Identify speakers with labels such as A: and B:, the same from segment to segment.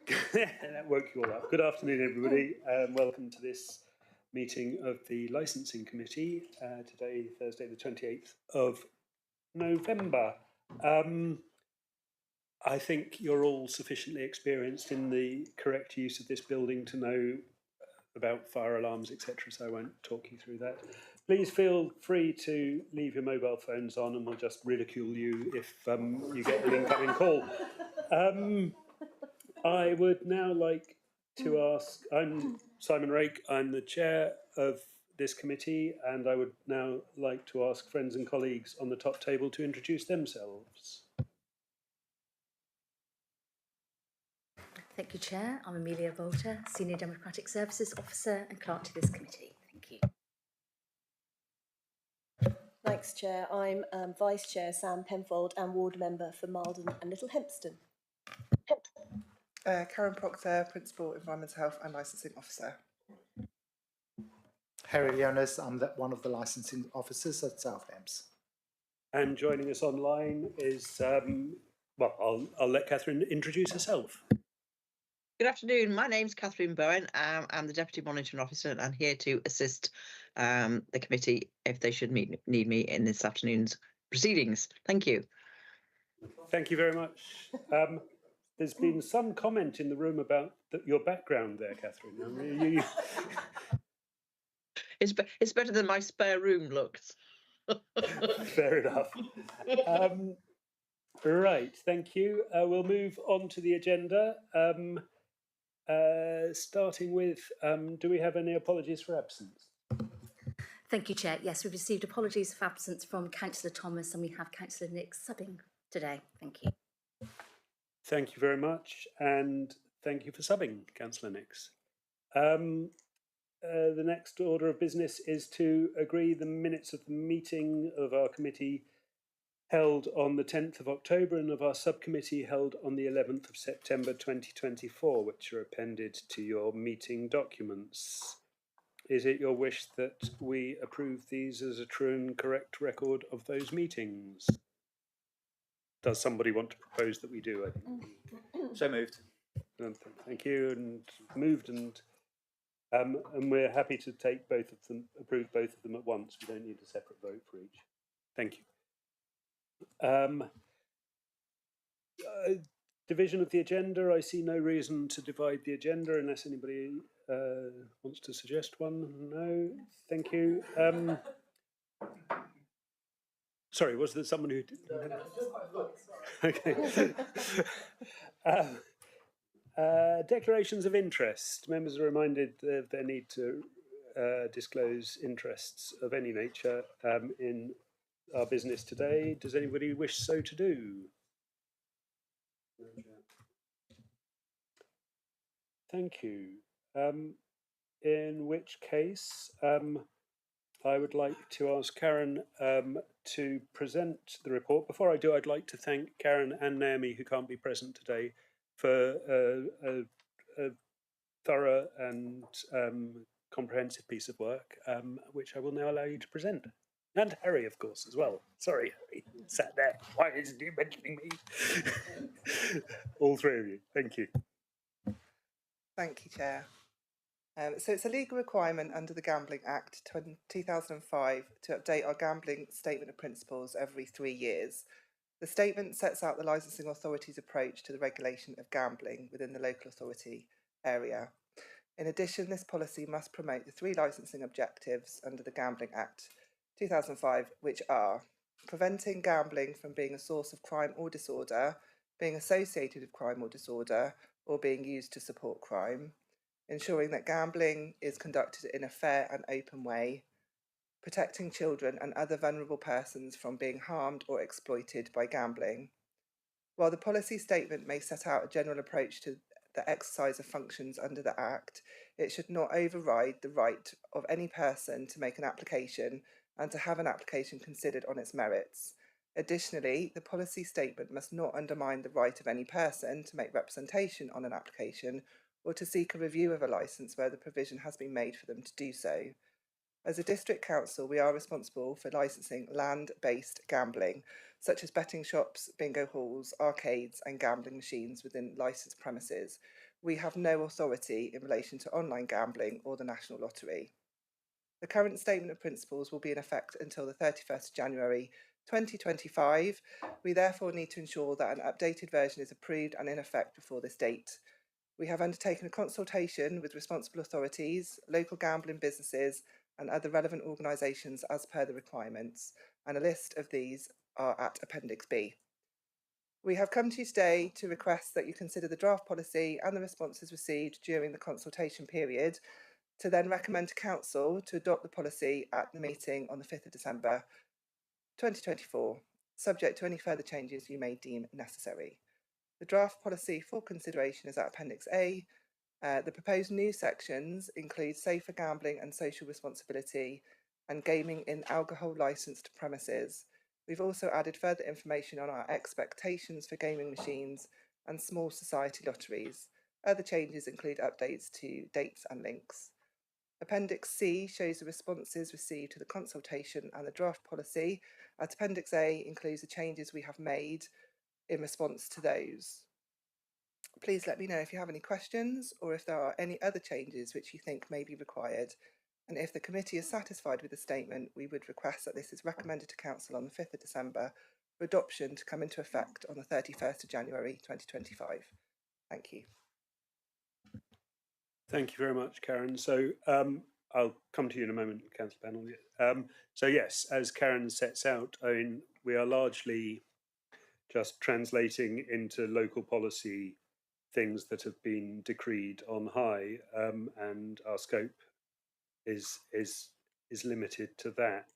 A: That woke you all up. Good afternoon, everybody, and welcome to this meeting of the Licensing Committee, today, Thursday, the 28th of November. I think you're all sufficiently experienced in the correct use of this building to know about fire alarms, etc., so I won't talk you through that. Please feel free to leave your mobile phones on and we'll just ridicule you if you get an incoming call. I would now like to ask, I'm Simon Rake, I'm the chair of this committee, and I would now like to ask friends and colleagues on the top table to introduce themselves.
B: Thank you, Chair. I'm Amelia Volter, Senior Democratic Services Officer and Clerk to this committee. Thank you.
C: Thanks, Chair. I'm Vice Chair Sam Penfold and Ward Member for Malden and Little Hempston.
D: Karen Proctor, Principal Environmental Health and Licensing Officer.
E: Harry Leonis, I'm one of the licensing officers at South Thames.
A: And joining us online is, well, I'll let Catherine introduce herself.
F: Good afternoon. My name's Catherine Bowen. I'm the Deputy Monitoring Officer and here to assist the committee if they should need me in this afternoon's proceedings. Thank you.
A: Thank you very much. There's been some comment in the room about your background there, Catherine. I mean,
F: It's better than my spare room looks.
A: Fair enough. Right, thank you. We'll move on to the agenda. Starting with, do we have any apologies for absence?
B: Thank you, Chair. Yes, we've received apologies for absence from Councillor Thomas and we have Councillor Nick subbing today. Thank you.
A: Thank you very much, and thank you for subbing, Councillor Nix. The next order of business is to agree the minutes of the meeting of our committee held on the 10th of October and of our subcommittee held on the 11th of September 2024, which are appended to your meeting documents. Is it your wish that we approve these as a true and correct record of those meetings? Does somebody want to propose that we do? I think.
E: So moved.
A: Thank you, and moved, and we're happy to take both of them, approve both of them at once. We don't need a separate vote for each. Thank you. Division of the agenda. I see no reason to divide the agenda unless anybody wants to suggest one. No, thank you. Sorry, was there someone who did? Okay. Declarations of interest. Members are reminded of their need to disclose interests of any nature in our business today. Does anybody wish so to do? Thank you. In which case, I would like to ask Karen to present the report. Before I do, I'd like to thank Karen and Naomi, who can't be present today, for a thorough and comprehensive piece of work, which I will now allow you to present. And Harry, of course, as well. Sorry, Harry, sat there. Why isn't he mentioning me? All three of you. Thank you.
D: Thank you, Chair. So it's a legal requirement under the Gambling Act 2005 to update our gambling statement of principles every 3 years. The statement sets out the licensing authority's approach to the regulation of gambling within the local authority area. In addition, this policy must promote the 3 licensing objectives under the Gambling Act 2005, which are preventing gambling from being a source of crime or disorder, being associated with crime or disorder, or being used to support crime, ensuring that gambling is conducted in a fair and open way, protecting children and other vulnerable persons from being harmed or exploited by gambling. While the policy statement may set out a general approach to the exercise of functions under the Act, it should not override the right of any person to make an application and to have an application considered on its merits. Additionally, the policy statement must not undermine the right of any person to make representation on an application or to seek a review of a licence where the provision has been made for them to do so. As a district council, we are responsible for licensing land-based gambling, such as betting shops, bingo halls, arcades and gambling machines within licensed premises. we have no authority in relation to online gambling or the National Lottery. The current Statement of Principles will be in effect until the 31st of January 2025. We therefore need to ensure that an updated version is approved and in effect before this date. We have undertaken a consultation with responsible authorities, local gambling businesses and other relevant organisations as per the requirements, and a list of these are at Appendix B. We have come to you today to request that you consider the draft policy and the responses received during the consultation period to then recommend to Council to adopt the policy at the meeting on the 5th of December 2024, subject to any further changes you may deem necessary. The draft policy for consideration is at Appendix A. The proposed new sections include safer gambling and social responsibility and gaming in alcohol licensed premises. We've also added further information on our expectations for gaming machines and small society lotteries. Other changes include updates to dates and links. Appendix C shows the responses received to the consultation and the draft policy. At Appendix A includes the changes we have made in response to those. Please let me know if you have any questions or if there are any other changes which you think may be required. And if the committee is satisfied with the statement, we would request that this is recommended to Council on the 5th of December for adoption to come into effect on the 31st of January 2025. Thank you.
A: Thank you very much, Karen. So I'll come to you in a moment, Councillor Panel. So yes, as Karen sets out, I mean, we are largely just translating into local policy things that have been decreed on high, and our scope is limited to that.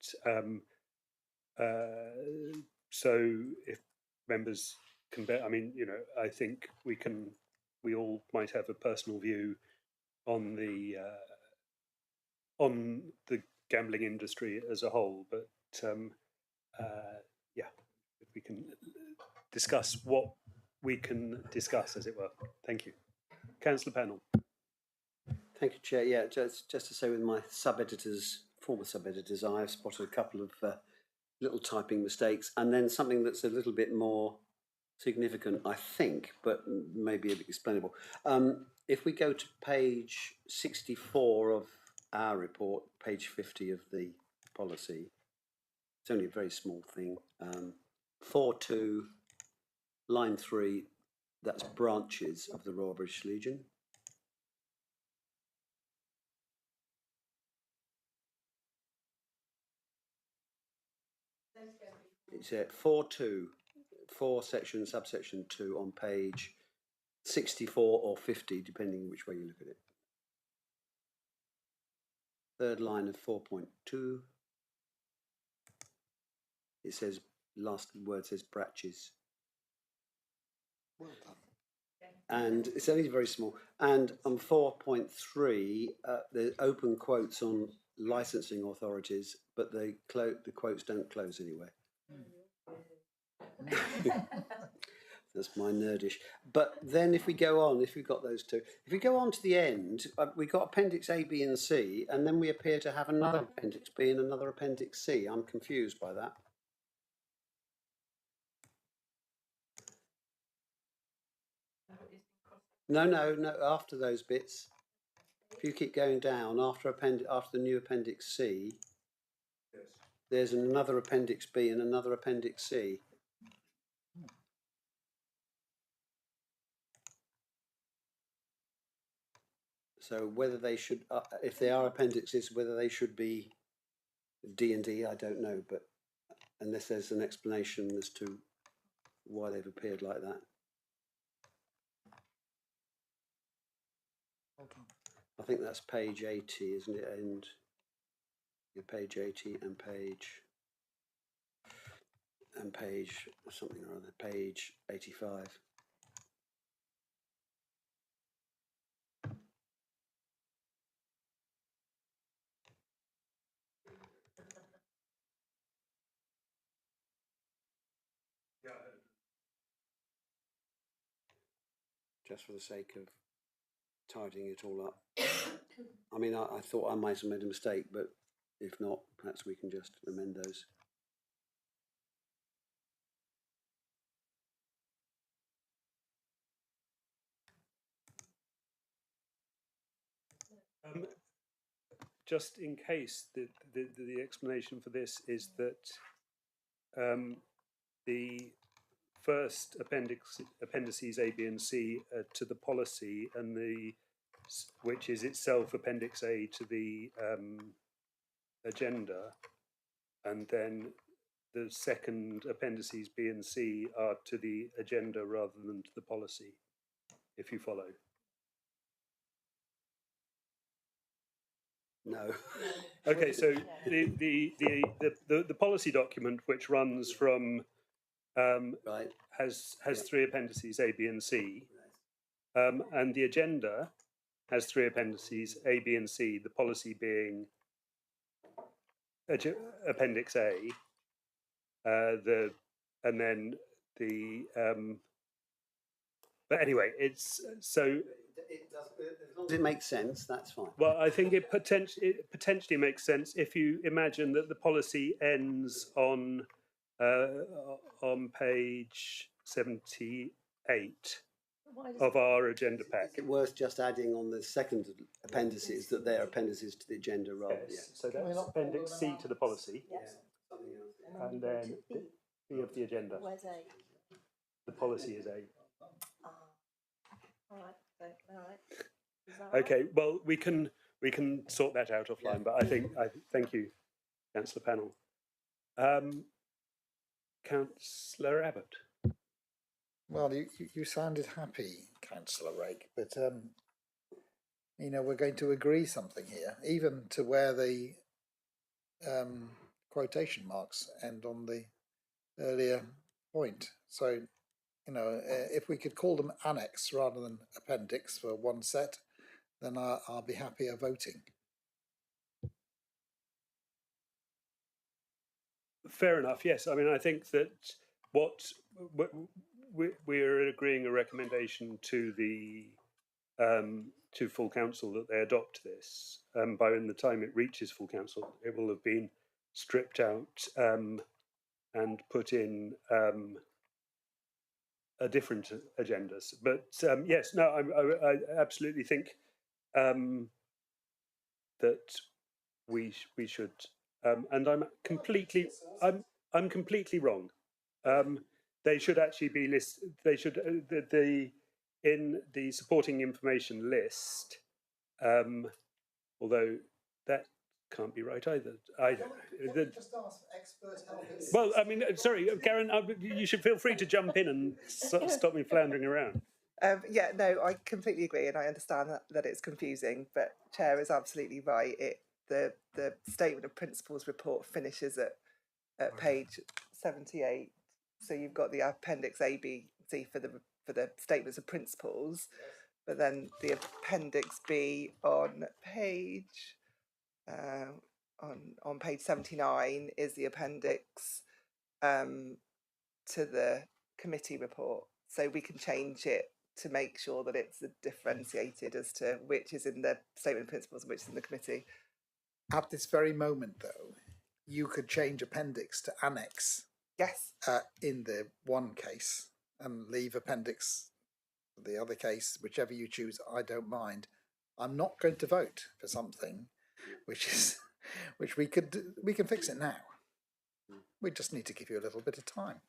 A: So if members can bear, I mean, you know, I think we all might have a personal view on the gambling industry as a whole, but yeah, if we can discuss what we can discuss, as it were. Thank you. Councillor Pennell.
G: Thank you, Chair. Yeah, just to say, with my sub-editors, former sub-editors, I have spotted a couple of little typing mistakes, and then something that's a little bit more significant, I think, but maybe a bit explainable. If we go to page 64 of our report, page 50 of the policy, it's only a very small thing. 4.2, line 3, that's branches of the Royal British Legion. It's at 4.2, 4 section, subsection 2 on page 64 or 50, depending which way you look at it. Third line of 4.2. It says, last word says bratches.
E: Well done.
G: And it's only very small. And on 4.3, the open quotes on licensing authorities, but the quotes don't close anyway. That's my nerdish. But then if we go on, if we've got those two, if we go on to the end, we've got Appendix A, B and C, and then we appear to have another Appendix B and another Appendix C. I'm confused by that. No, after those bits. If you keep going down, after the new Appendix C, yes, there's another Appendix B and another Appendix C. So whether they should, if they are appendixes, whether they should be D and D, I don't know, but unless there's an explanation as to why they've appeared like that. I think that's page 80, isn't it? And page 80 and page something or other, page 85. Just for the sake of tidying it all up. I mean, I thought I might have made a mistake, but if not, perhaps we can just amend those.
A: Just in case, the explanation for this is that the first appendices A, B, and C to the policy, and which is itself Appendix A to the agenda, and then the second appendices B and C are to the agenda rather than to the policy, if you follow.
G: No.
A: Okay, so the policy document, which runs from
G: Right.
A: has three appendices A, B, and C, and the agenda has three appendices A, B, and C. The policy being Appendix A, and then the. But anyway, it's so.
G: It does, as long as it makes sense, that's fine.
A: Well, I think it potentially makes sense if you imagine that the policy ends on page 78 of our agenda pack.
G: Is it worth just adding on the second appendices that they're appendices to the agenda rather?
A: Yes. So that's Appendix C to the policy,
C: Yes.
A: and then B of the agenda.
C: Where's A?
A: The policy is A.
C: All right. All right. Is that right?
A: Okay. Well, we can sort that out offline. But I thank you, Councillor Pannell. Councillor Abbott.
E: Well, you sounded happy, Councillor Rake, but you know, we're going to agree something here, even to where the quotation marks end on the earlier point. So, you know, if we could call them annex rather than appendix for one set, then I'll be happier voting.
A: Fair enough. Yes. I mean, I think that we're agreeing a recommendation to the to full council that they adopt this. By the time it reaches full council, it will have been stripped out and put in a different agendas. But yes, no, I absolutely think that we should. And I'm completely wrong. They should actually be listed. They should in the supporting information list. Although that can't be right either.
E: Just ask expert help.
A: Well, I mean, sorry, Karen, you should feel free to jump in and stop me floundering around.
D: Yeah, no, I completely agree, and I understand that it's confusing, but Chair is absolutely right. The statement of principles report finishes at page 78. So you've got the appendix A, B, C for the statements of principles, but then the appendix B on page on page 79 is the appendix to the committee report. So we can change it to make sure that it's differentiated as to which is in the statement of principles and which is in the committee.
E: At this very moment, though, you could change appendix to annex.
D: Yes.
E: In the one case, and leave appendix for the other case, whichever you choose. I don't mind. I'm not going to vote for something which we can fix it now. We just need to give you a little bit of time.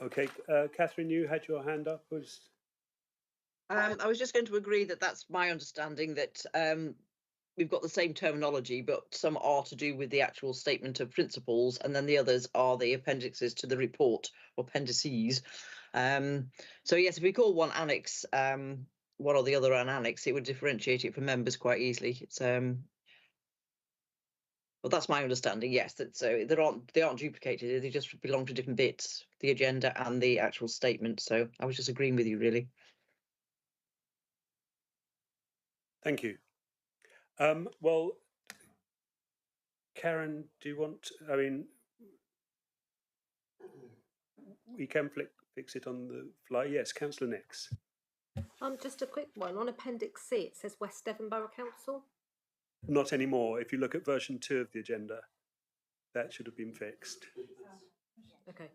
A: Okay, Catherine, you had your hand up.
F: I was just going to agree that that's my understanding, that we've got the same terminology, but some are to do with the actual statement of principles, and then the others are the appendixes to the report, or appendices. So yes, if we call one annex one or the other an annex, it would differentiate it for members quite easily. It's well, that's my understanding. Yes, that so they aren't duplicated. They just belong to different bits, the agenda and the actual statement. So I was just agreeing with you, really.
A: Thank you. Well, Karen, do you want? I mean, we can fix it on the fly. Yes, Councillor Nix.
H: Just a quick one. On Appendix C, it says West Devon Borough Council.
A: Not anymore. If you look at version 2 of the agenda, that should have been fixed.
H: Okay.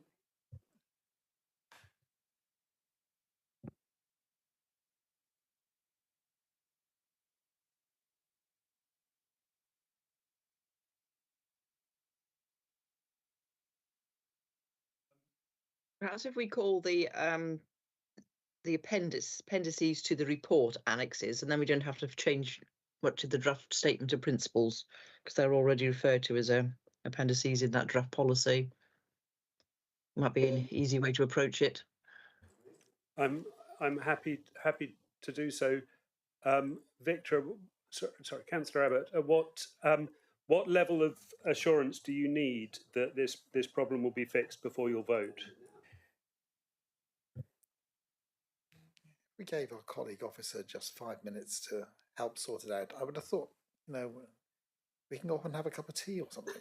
F: Perhaps if we call the appendices to the report annexes, and then we don't have to change much of the draft statement of principles because they're already referred to as appendices in that draft policy. Might be an easy way to approach it.
A: I'm happy to do so. Victor, sorry, Councillor Abbott, what level of assurance do you need that this problem will be fixed before you'll vote?
E: We gave our colleague officer just 5 minutes to help sort it out. I would have thought, we can go off and have a cup of tea or something.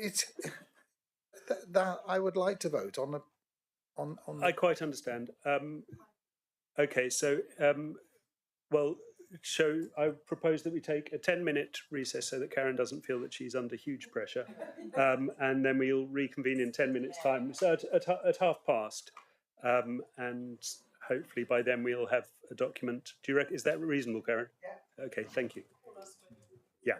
E: It's that I would like to vote on
A: I quite understand. Okay, so I propose that we take a 10-minute recess so that Karen doesn't feel that she's under huge pressure, and then we'll reconvene in 10 minutes' time. So at past, and hopefully by then we'll have a document. Do you reckon, is that reasonable, Karen? Yeah. Okay, thank you. Yeah.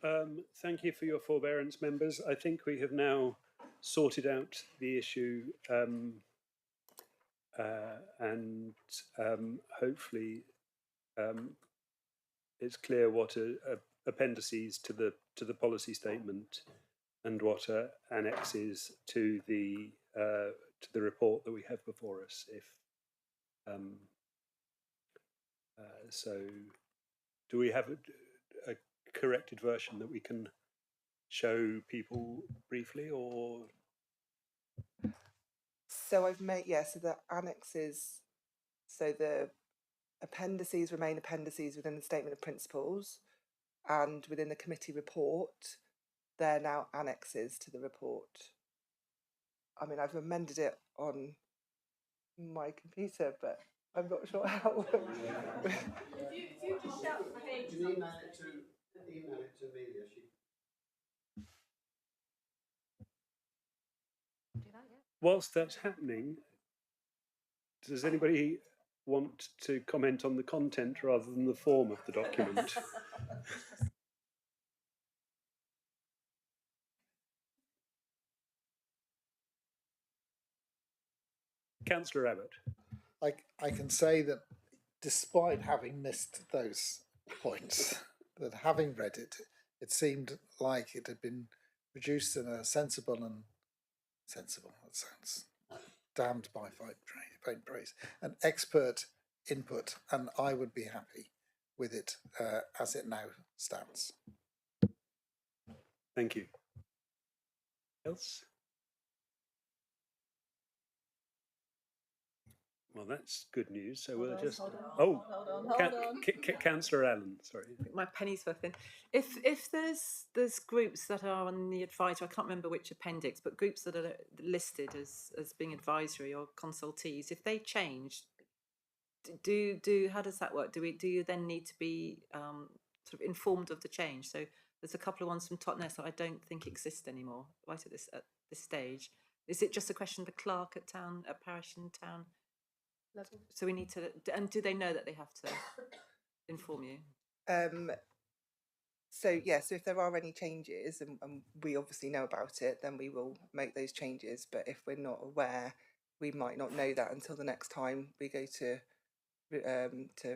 A: Thank you for your forbearance, members. I think we have now sorted out the issue and hopefully it's clear what are appendices to the policy statement and what are annexes to the report that we have before us. If so, do we have a corrected version that we can show people briefly, or?
D: So I've made, so the annexes, so the appendices remain appendices within the statement of principles, and within the committee report, they're now annexes to the report. I mean, I've amended it on my computer, but I'm not sure how.
H: if you just shout the page.
G: Email it to Amelia.
A: Whilst that's happening, does anybody want to comment on the content rather than the form of the document? Councillor Abbott.
E: I can say that despite having missed those points, that having read it, it seemed like it had been produced in a sensible, that sounds damned by faint praise, an expert input, and I would be happy with it as it now stands.
A: Thank you. Else? Well, that's good news. So we'll just.
C: Hold on.
A: Councillor Allen, sorry.
I: My penny's worth in. If there's groups that are on the advisory, I can't remember which appendix, but groups that are listed as being advisory or consultees, if they change, how does that work? Do you then need to be sort of informed of the change? So there's a couple of ones from Totnes that I don't think exist anymore right at this stage. Is it just a question of the clerk at parish and town level? So we need to, and do they know that they have to inform you?
D: So if there are any changes, and we obviously know about it, then we will make those changes. But if we're not aware, we might not know that until the next time we go to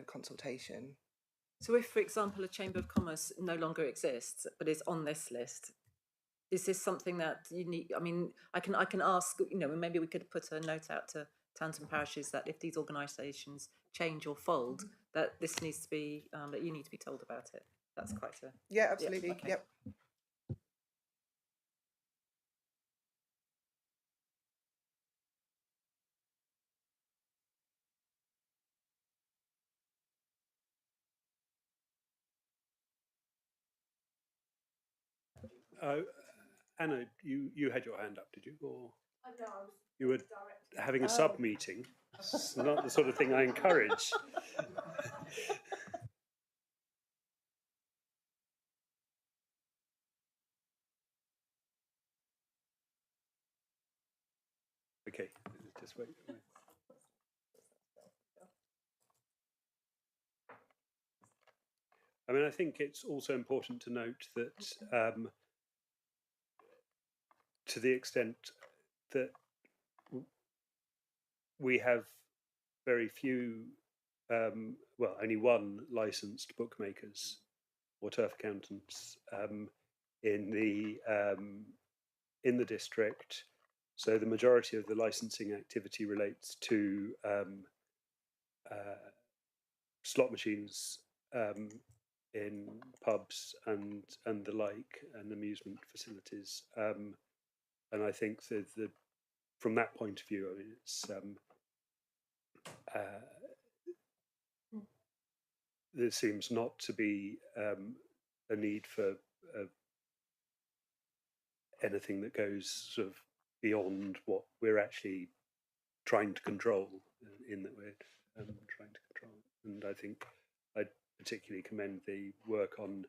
D: consultation.
I: So if, for example, a Chamber of Commerce no longer exists but is on this list, is this something that you need? I mean, I can ask, maybe we could put a note out to towns and parishes that if these organisations change or fold, that this needs to be, that you need to be told about it. That's quite a...
D: Yeah, absolutely.
I: Yeah, okay.
D: Yep.
A: Anna, you had your hand up, did you? Or you were having a sub meeting? It's not the sort of thing I encourage. Okay, just wait. I mean, I think it's also important to note that to the extent that we have very few, only one licensed bookmakers or turf accountants in the district. So the majority of the licensing activity relates to slot machines in pubs and the like, and amusement facilities. And I think that from that point of view, I mean, it's there seems not to be a need for anything that goes sort of beyond what we're actually trying to control, in that we're trying to control. And I think I particularly commend the work on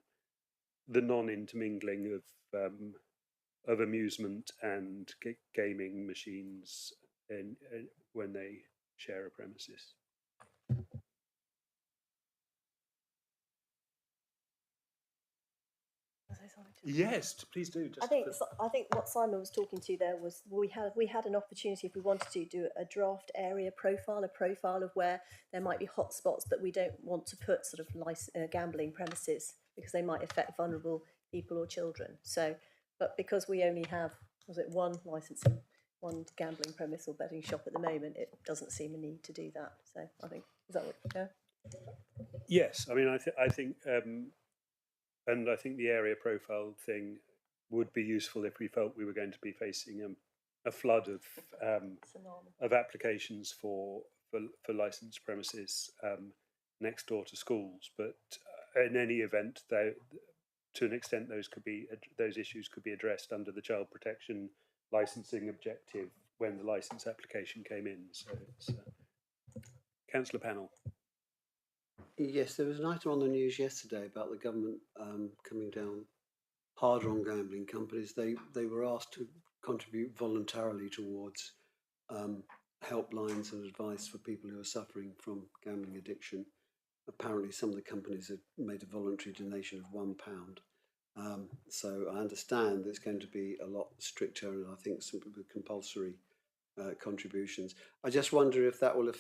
A: the non-intermingling of amusement and gaming machines when they share a premises. Yes, please do. Just
C: I think what Simon was talking to there was we had an opportunity, if we wanted to do a draft area profile, a profile of where there might be hotspots that we don't want to put sort of gambling premises because they might affect vulnerable people or children. So, but because we only have one gambling premise or betting shop at the moment, it doesn't seem a need to do that. So I think, is that what? Yeah.
A: Yes, I mean, I think, and I think the area profile thing would be useful if we felt we were going to be facing a flood of applications for licensed premises next door to schools. But in any event, to an extent, those issues could be addressed under the child protection licensing objective when the license application came in. So it's Councillor Panel.
G: Yes, there was an item on the news yesterday about the government coming down harder on gambling companies. They were asked to contribute voluntarily towards helplines and advice for people who are suffering from gambling addiction. Apparently, some of the companies have made a voluntary donation of £1. So I understand there's going to be a lot stricter, and I think some compulsory contributions. I just wonder if that will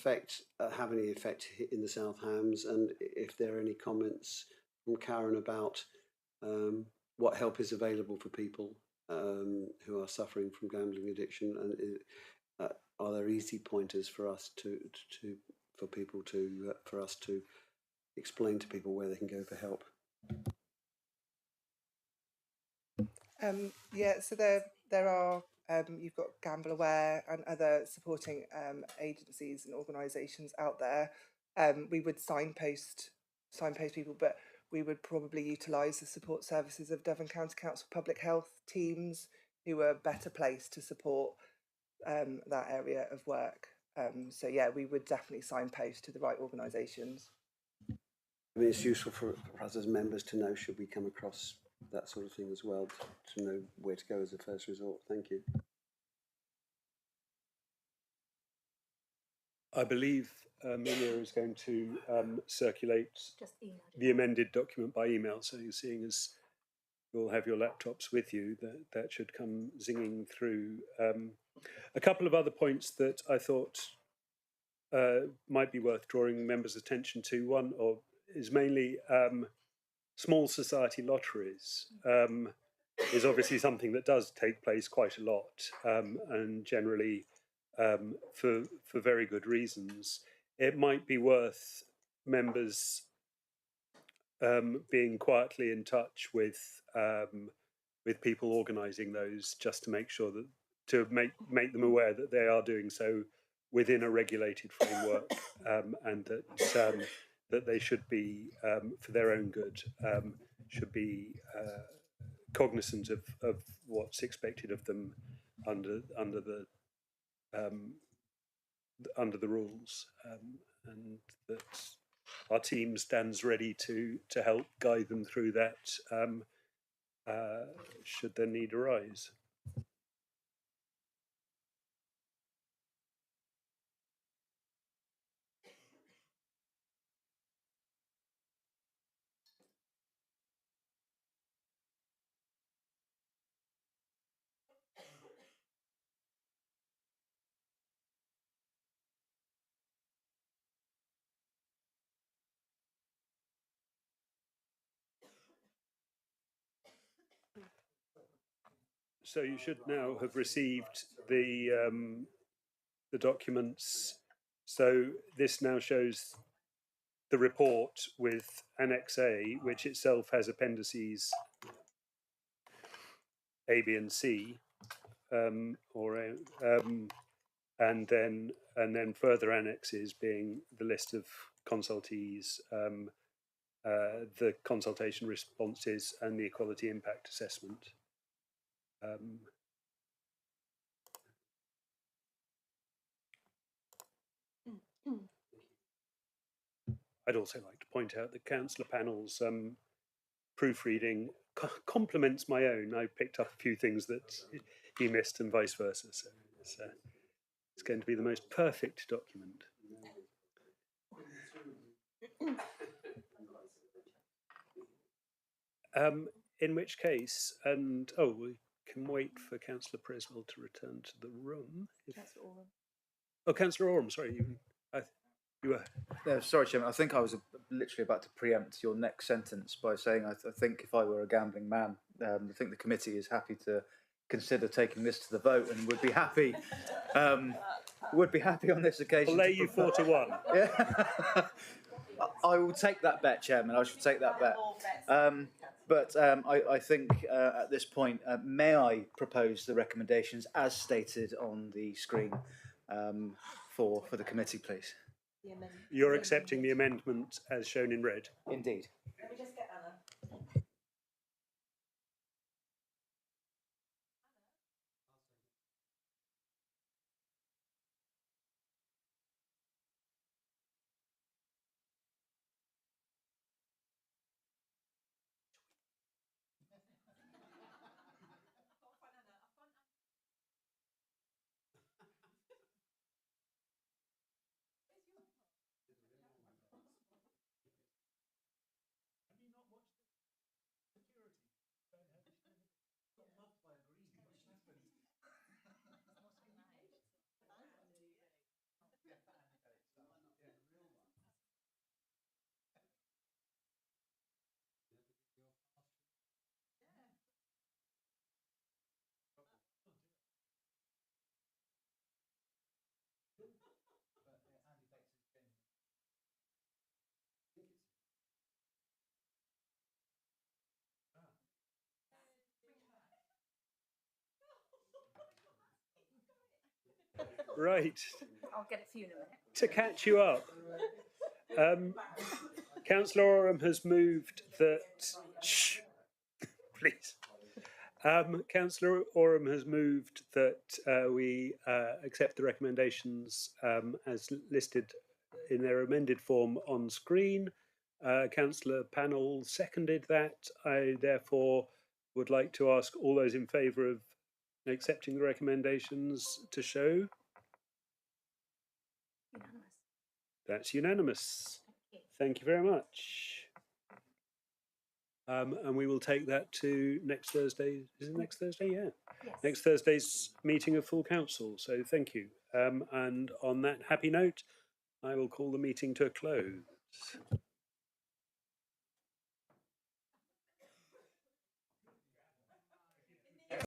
G: have any effect in the South Hams, and if there are any comments from Karen about what help is available for people who are suffering from gambling addiction, and are there easy pointers for us for us to explain to people where they can go for help?
D: Yeah, so there are you've got Gamble Aware and other supporting agencies and organisations out there. We would signpost people, but we would probably utilise the support services of Devon County Council Public Health teams, who are better placed to support that area of work. So yeah, we would definitely signpost to the right organisations.
G: I mean, it's useful for us as members to know, should we come across that sort of thing as well, to know where to go as a first resort. Thank you.
A: I believe Amelia is going to circulate the amended document by email. So you're seeing as you'll have your laptops with you, that should come zinging through. A couple of other points that I thought might be worth drawing members' attention to. One is mainly small society lotteries. Is obviously something that does take place quite a lot, and generally for very good reasons. It might be worth members being quietly in touch with people organising those, just to make sure that make them aware that they are doing so within a regulated framework, and that they should be, for their own good, should be cognizant of what's expected of them under the rules, and that our team stands ready to help guide them through that should the need arise. So you should now have received the documents. So this now shows the report with Annex A, which itself has appendices A, B, and C, and then further annexes being the list of consultees, the consultation responses, and the equality impact assessment. I'd also like to point out that Councillor Panel's proofreading complements my own. I picked up a few things that he missed and vice versa. So it's going to be the most perfect document. in which case, and oh, we can wait for Councillor Preswell to return to the room.
C: Councillor Oram.
A: Oh, Councillor Oram, sorry, you were.
J: Sorry, Chairman. I think I was literally about to preempt your next sentence by saying I think if I were a gambling man, I think the committee is happy to consider taking this to the vote and would be happy. Would be happy on this occasion.
A: I'll lay you 4-1.
J: Yeah. I will take that bet, Chairman. I shall take that bet. But I think at this point, may I propose the recommendations as stated on the screen for the committee, please?
A: You're accepting the amendment as shown in red?
J: Indeed.
C: Let me just get Anna.
A: Right.
B: I'll get it for you in a minute.
A: To catch you up, Councillor Oram has moved that. Shh, please. Councillor Oram has moved that we accept the recommendations as listed in their amended form on screen. Councillor Panel seconded that. I therefore would like to ask all those in favour of accepting the recommendations to show.
B: Unanimous.
A: That's unanimous. Thank you very much. And we will take that to next Thursday. Is it next Thursday? Yeah.
B: Yes.
A: Next Thursday's meeting of full council. So thank you. And on that happy note, I will call the meeting to a close.